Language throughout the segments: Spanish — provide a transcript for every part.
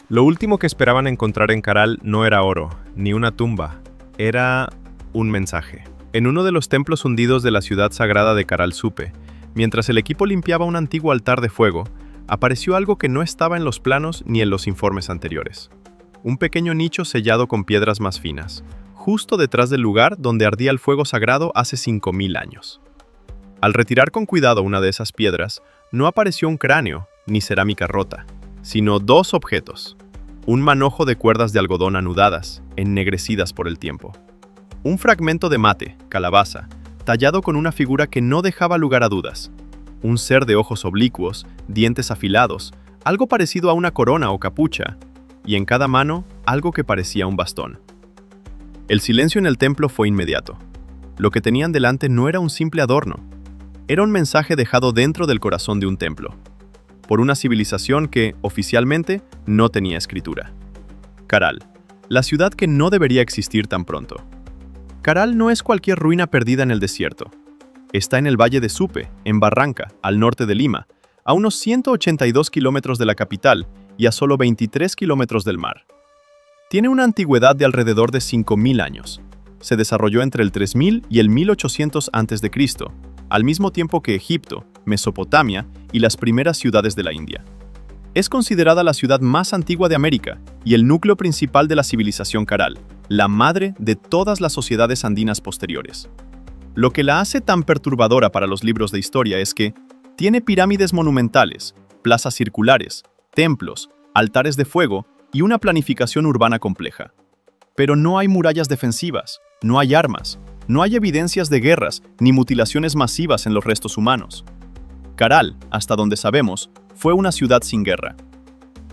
Lo último que esperaban encontrar en Caral no era oro, ni una tumba, era un mensaje. En uno de los templos hundidos de la ciudad sagrada de Caral Supe, mientras el equipo limpiaba un antiguo altar de fuego, apareció algo que no estaba en los planos ni en los informes anteriores. Un pequeño nicho sellado con piedras más finas, justo detrás del lugar donde ardía el fuego sagrado hace 5000 años. Al retirar con cuidado una de esas piedras, no apareció un cráneo ni cerámica rota, sino dos objetos. Un manojo de cuerdas de algodón anudadas, ennegrecidas por el tiempo. Un fragmento de mate, calabaza, tallado con una figura que no dejaba lugar a dudas. Un ser de ojos oblicuos, dientes afilados, algo parecido a una corona o capucha, y en cada mano algo que parecía un bastón. El silencio en el templo fue inmediato. Lo que tenían delante no era un simple adorno, era un mensaje dejado dentro del corazón de un templo, por una civilización que, oficialmente, no tenía escritura. Caral, la ciudad que no debería existir tan pronto. Caral no es cualquier ruina perdida en el desierto. Está en el Valle de Supe, en Barranca, al norte de Lima, a unos 182 kilómetros de la capital y a solo 23 kilómetros del mar. Tiene una antigüedad de alrededor de 5000 años. Se desarrolló entre el 3000 y el 1800 a.C., al mismo tiempo que Egipto, Mesopotamia y las primeras ciudades de la India. Es considerada la ciudad más antigua de América y el núcleo principal de la civilización Caral, la madre de todas las sociedades andinas posteriores. Lo que la hace tan perturbadora para los libros de historia es que tiene pirámides monumentales, plazas circulares, templos, altares de fuego y una planificación urbana compleja. Pero no hay murallas defensivas, no hay armas, no hay evidencias de guerras ni mutilaciones masivas en los restos humanos. Caral, hasta donde sabemos, fue una ciudad sin guerra.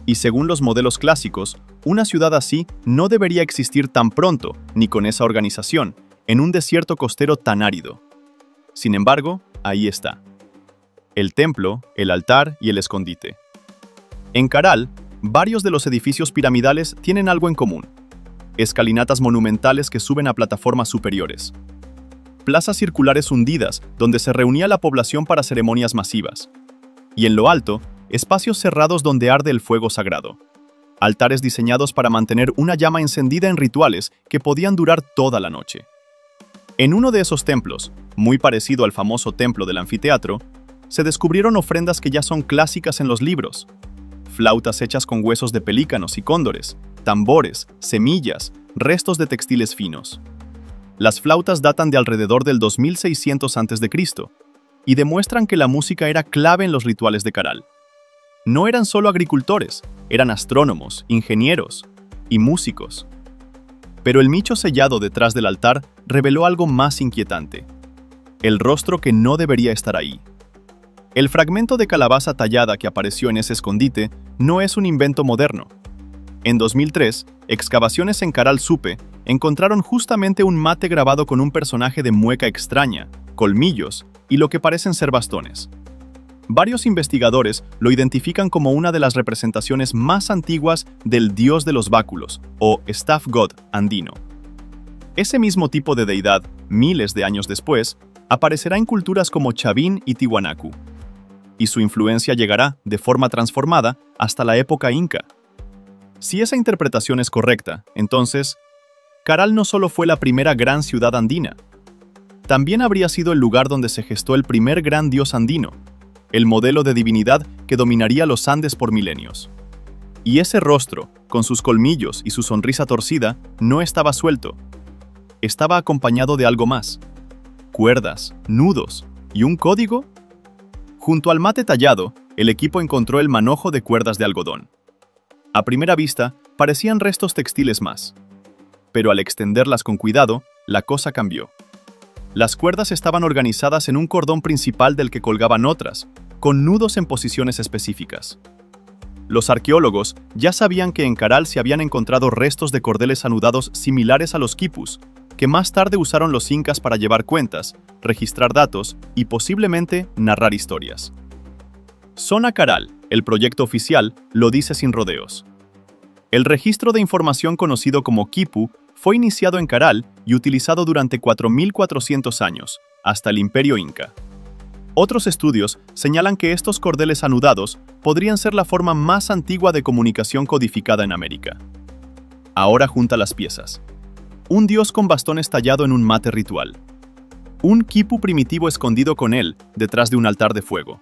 Y según los modelos clásicos, una ciudad así no debería existir tan pronto, ni con esa organización, en un desierto costero tan árido. Sin embargo, ahí está. El templo, el altar y el escondite. En Caral, varios de los edificios piramidales tienen algo en común. Escalinatas monumentales que suben a plataformas superiores. Plazas circulares hundidas donde se reunía la población para ceremonias masivas. Y en lo alto, espacios cerrados donde arde el fuego sagrado. Altares diseñados para mantener una llama encendida en rituales que podían durar toda la noche. En uno de esos templos, muy parecido al famoso templo del anfiteatro, se descubrieron ofrendas que ya son clásicas en los libros. Flautas hechas con huesos de pelícanos y cóndores, tambores, semillas, restos de textiles finos. Las flautas datan de alrededor del 2600 a.C. y demuestran que la música era clave en los rituales de Caral. No eran solo agricultores, eran astrónomos, ingenieros y músicos. Pero el nicho sellado detrás del altar reveló algo más inquietante. El rostro que no debería estar ahí. El fragmento de calabaza tallada que apareció en ese escondite no es un invento moderno. En 2003, excavaciones en Caral Supe encontraron justamente un mate grabado con un personaje de mueca extraña, colmillos y lo que parecen ser bastones. Varios investigadores lo identifican como una de las representaciones más antiguas del dios de los báculos, o Staff God andino. Ese mismo tipo de deidad, miles de años después, aparecerá en culturas como Chavín y Tiwanaku. Y su influencia llegará, de forma transformada, hasta la época inca. Si esa interpretación es correcta, entonces, Caral no solo fue la primera gran ciudad andina, también habría sido el lugar donde se gestó el primer gran dios andino, el modelo de divinidad que dominaría los Andes por milenios. Y ese rostro, con sus colmillos y su sonrisa torcida, no estaba suelto. Estaba acompañado de algo más. Cuerdas, nudos y un código. Junto al mate tallado, el equipo encontró el manojo de cuerdas de algodón. A primera vista, parecían restos textiles más. Pero al extenderlas con cuidado, la cosa cambió. Las cuerdas estaban organizadas en un cordón principal del que colgaban otras, con nudos en posiciones específicas. Los arqueólogos ya sabían que en Caral se habían encontrado restos de cordeles anudados similares a los quipus, que más tarde usaron los incas para llevar cuentas, registrar datos y posiblemente narrar historias. Zona Caral, el proyecto oficial, lo dice sin rodeos. El registro de información conocido como quipu fue iniciado en Caral y utilizado durante 4400 años, hasta el Imperio Inca. Otros estudios señalan que estos cordeles anudados podrían ser la forma más antigua de comunicación codificada en América. Ahora junta las piezas. Un dios con bastones tallado en un mate ritual. Un quipu primitivo escondido con él detrás de un altar de fuego.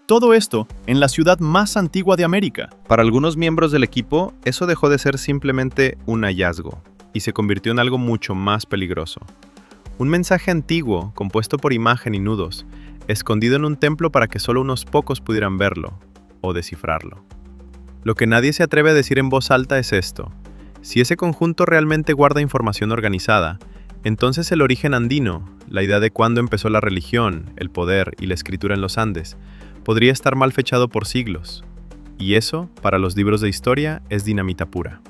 Todo esto en la ciudad más antigua de América. Para algunos miembros del equipo, eso dejó de ser simplemente un hallazgo y se convirtió en algo mucho más peligroso. Un mensaje antiguo, compuesto por imagen y nudos, escondido en un templo para que solo unos pocos pudieran verlo o descifrarlo. Lo que nadie se atreve a decir en voz alta es esto: si ese conjunto realmente guarda información organizada, entonces el origen andino, la idea de cuándo empezó la religión, el poder y la escritura en los Andes, podría estar mal fechado por siglos. Y eso, para los libros de historia, es dinamita pura.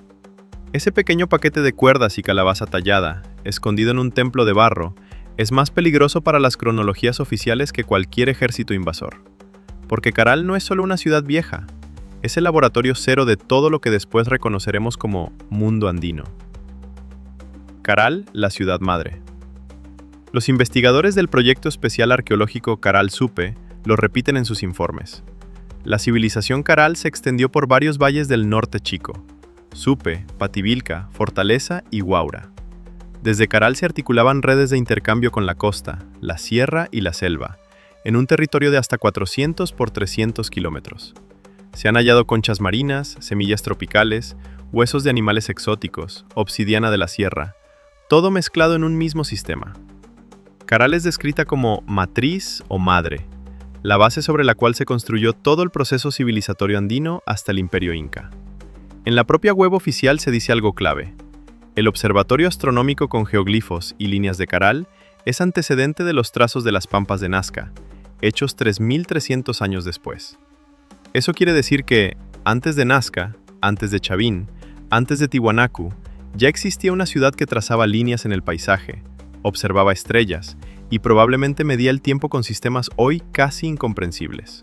Ese pequeño paquete de cuerdas y calabaza tallada, escondido en un templo de barro, es más peligroso para las cronologías oficiales que cualquier ejército invasor. Porque Caral no es solo una ciudad vieja, es el laboratorio cero de todo lo que después reconoceremos como mundo andino. Caral, la ciudad madre. Los investigadores del Proyecto Especial Arqueológico Caral Supe lo repiten en sus informes. La civilización Caral se extendió por varios valles del norte chico: Supe, Pativilca, Fortaleza y Huaura. Desde Caral se articulaban redes de intercambio con la costa, la sierra y la selva, en un territorio de hasta 400 por 300 kilómetros. Se han hallado conchas marinas, semillas tropicales, huesos de animales exóticos, obsidiana de la sierra, todo mezclado en un mismo sistema. Caral es descrita como matriz o madre, la base sobre la cual se construyó todo el proceso civilizatorio andino hasta el Imperio Inca. En la propia web oficial se dice algo clave: el observatorio astronómico con geoglifos y líneas de Caral es antecedente de los trazos de las pampas de Nazca, hechos 3300 años después. Eso quiere decir que, antes de Nazca, antes de Chavín, antes de Tiwanaku, ya existía una ciudad que trazaba líneas en el paisaje, observaba estrellas y probablemente medía el tiempo con sistemas hoy casi incomprensibles.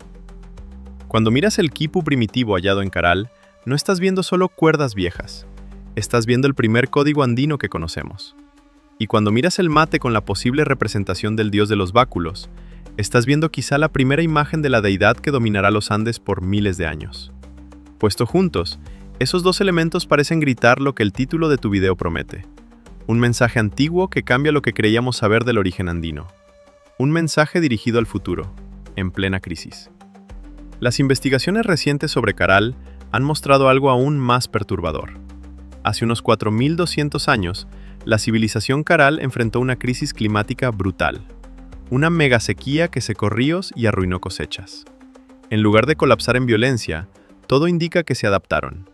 Cuando miras el quipu primitivo hallado en Caral, no estás viendo solo cuerdas viejas, estás viendo el primer código andino que conocemos. Y cuando miras el mate con la posible representación del dios de los báculos, estás viendo quizá la primera imagen de la deidad que dominará los Andes por miles de años. Puesto juntos, esos dos elementos parecen gritar lo que el título de tu video promete: un mensaje antiguo que cambia lo que creíamos saber del origen andino. Un mensaje dirigido al futuro, en plena crisis. Las investigaciones recientes sobre Caral han mostrado algo aún más perturbador. Hace unos 4200 años, la civilización Caral enfrentó una crisis climática brutal. Una megasequía que secó ríos y arruinó cosechas. En lugar de colapsar en violencia, todo indica que se adaptaron.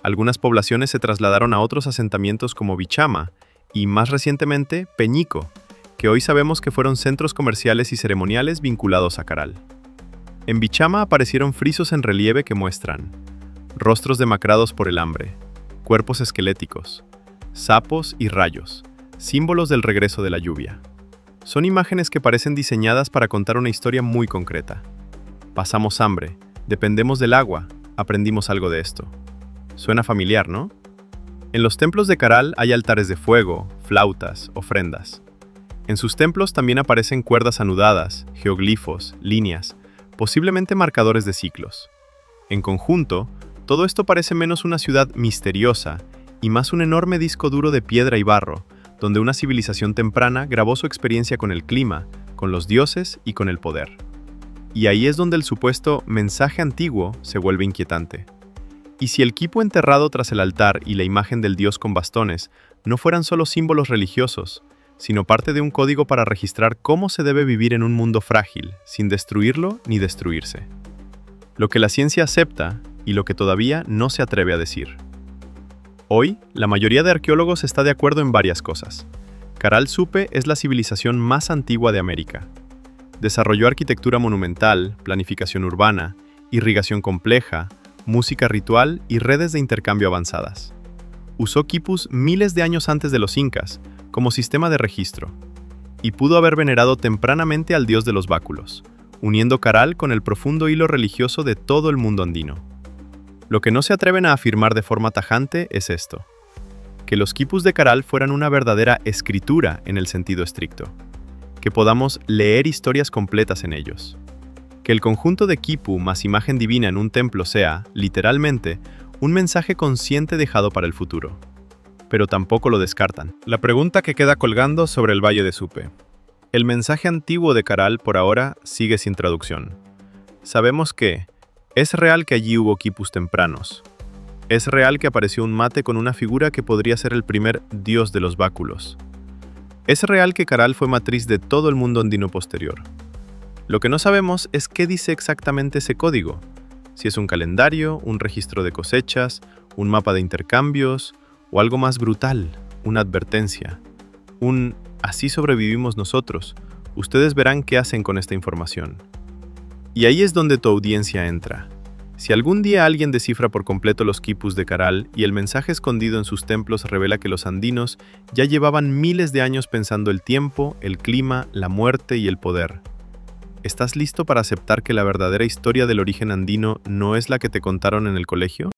Algunas poblaciones se trasladaron a otros asentamientos como Bichama y, más recientemente, Peñico, que hoy sabemos que fueron centros comerciales y ceremoniales vinculados a Caral. En Bichama aparecieron frisos en relieve que muestran rostros demacrados por el hambre, cuerpos esqueléticos, sapos y rayos, símbolos del regreso de la lluvia. Son imágenes que parecen diseñadas para contar una historia muy concreta. Pasamos hambre, dependemos del agua, aprendimos algo de esto. Suena familiar, ¿no? En los templos de Caral hay altares de fuego, flautas, ofrendas. En sus templos también aparecen cuerdas anudadas, geoglifos, líneas, posiblemente marcadores de ciclos. En conjunto, todo esto parece menos una ciudad misteriosa y más un enorme disco duro de piedra y barro, donde una civilización temprana grabó su experiencia con el clima, con los dioses y con el poder. Y ahí es donde el supuesto mensaje antiguo se vuelve inquietante. Y si el quipu enterrado tras el altar y la imagen del dios con bastones no fueran solo símbolos religiosos, sino parte de un código para registrar cómo se debe vivir en un mundo frágil, sin destruirlo ni destruirse. Lo que la ciencia acepta y lo que todavía no se atreve a decir. Hoy, la mayoría de arqueólogos está de acuerdo en varias cosas. Caral Supe es la civilización más antigua de América. Desarrolló arquitectura monumental, planificación urbana, irrigación compleja, música ritual y redes de intercambio avanzadas. Usó quipus miles de años antes de los incas, como sistema de registro, y pudo haber venerado tempranamente al dios de los báculos, uniendo Caral con el profundo hilo religioso de todo el mundo andino. Lo que no se atreven a afirmar de forma tajante es esto: que los quipus de Caral fueran una verdadera escritura en el sentido estricto. que podamos leer historias completas en ellos. Que el conjunto de quipu más imagen divina en un templo sea, literalmente, un mensaje consciente dejado para el futuro. Pero tampoco lo descartan. La pregunta que queda colgando sobre el Valle de Supe. El mensaje antiguo de Caral por ahora sigue sin traducción. Sabemos que es real que allí hubo quipus tempranos. Es real que apareció un mate con una figura que podría ser el primer dios de los báculos. Es real que Caral fue matriz de todo el mundo andino posterior. Lo que no sabemos es qué dice exactamente ese código. Si es un calendario, un registro de cosechas, un mapa de intercambios, o algo más brutal, una advertencia. Así sobrevivimos nosotros. Ustedes verán qué hacen con esta información. Y ahí es donde tu audiencia entra. Si algún día alguien descifra por completo los quipus de Caral y el mensaje escondido en sus templos revela que los andinos ya llevaban miles de años pensando el tiempo, el clima, la muerte y el poder, ¿estás listo para aceptar que la verdadera historia del origen andino no es la que te contaron en el colegio?